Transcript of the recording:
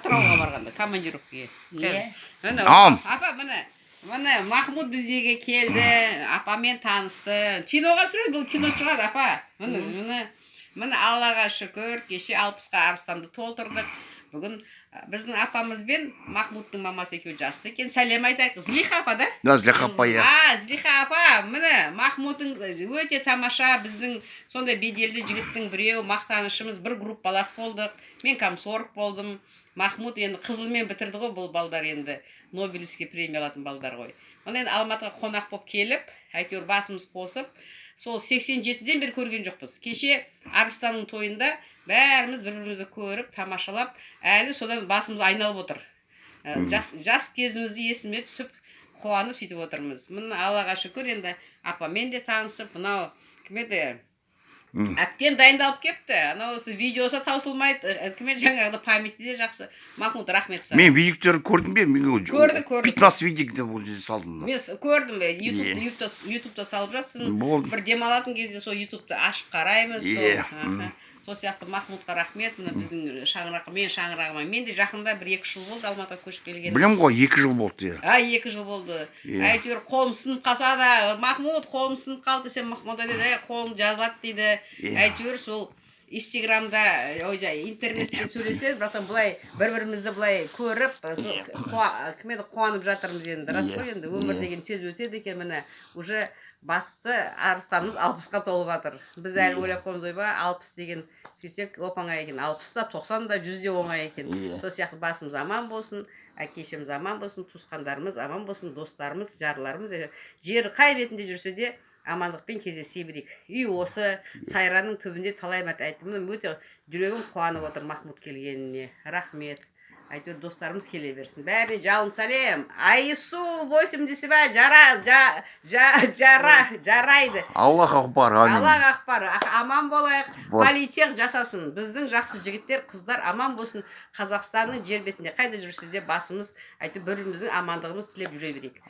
атырауға барғанда командировкаге. Иә. Апа, міне Махмуд біздегі келді, апамен танысты. Киноға түсіреді, бұл кино шығады, апа. Міне Аллаға шүкір, кеше 60-қа арыстанды толтырдық. Бүгін біздің апамызбен Махмудтың мамасы екеуі жасты екен. Сәлем айтайық. Злиха апа, да? Да, Злиха апа, иә. Злиха апа, міне Махмудтың өте тамаша, біздің сондай беделді жігіттің біреу, мақтанышымыз, бір группалас болдық. Мен комсорг болдым. Махмуд енді қызылмен бітірді ғой, бұл балдар енді Нобелевский премия алатын балдар ғой. Оны енді Алматыға қонақ болып келіп, әйтеуір басымыз қосып, сол 87-ден бері көрген жоқпыз. Кеше Арыстанның тойында бәріміз бір-бірімізді көріп, тамашалап, әлі содан басымыз айналып отыр. Жас кезімізді есіме түсіп, қуанып сөйтіп отырмыз. Міне Аллаға шүкір, енді апамен де танысып, мынау кім еді? Әттен дайындалып кепті. Анау осы видеосы таусылмайды. Кіме жаңағыда памяті де жақсы. Махмуд, рахмет саған. Мен видеотерді көрдім бе? Көрді. 15 видео бұл жерде салдым. Мен көрдім, ютубта салып жатсың. Бір демалатын кезде сол ютубты ашып қараймыз. Сол сияқты Махмудқа рахмет. Біздің шаңырағыма. Мен де жақында 1-2 жыл болды Алматыға көшіп келген. Білем ғой, 2 жыл болды. 2 жыл болды. Әйтеуір қолым сынып қалса да, Махмуд қолым сынып қалды десем, Махмуд дейді, қолым жазылады дейді. Әйтеуір сол Инстаграмда, интернетте сөйлесе, братан былай бір-бірімізді былай көріп, қуанып жатырмыз енді. Рас қой енді, өмір деген тез өтеді екен, міне уже басты Арыстанымыз 60-қа толып жатыр. Біз әлі ойлап қоймыз, ойба 60 деген сөйтсек оп-оңай екен, 60-та, 90-да, 100-де оңай екен. Сол сияқты басымыз аман болсын, әкешіміз аман болсын, туысқандарымыз аман болсын, достарымыз, жарларымыз, жері қай бетінде жүрсе де амандықпен кездесе берейік. Үй осы Сайранның түбінде талай мәрте айттым, өте жүрегім қуанып отыр Махмуд келгеніне. Рахмет. Әйтеуір достарымыз келе берсін. Бәріне жалын сәлем. Айсу 80 жарайды. Аллах ақбар, амин. Аллах ақбар. Аман болайық. Политех жасасын. Біздің жақсы жігіттер, қыздар аман болсын. Қазақстанның жер бетінде қайда жүрсе де басымыз, әйтеуір біріміздің амандығымыз тілеп жүре берейік.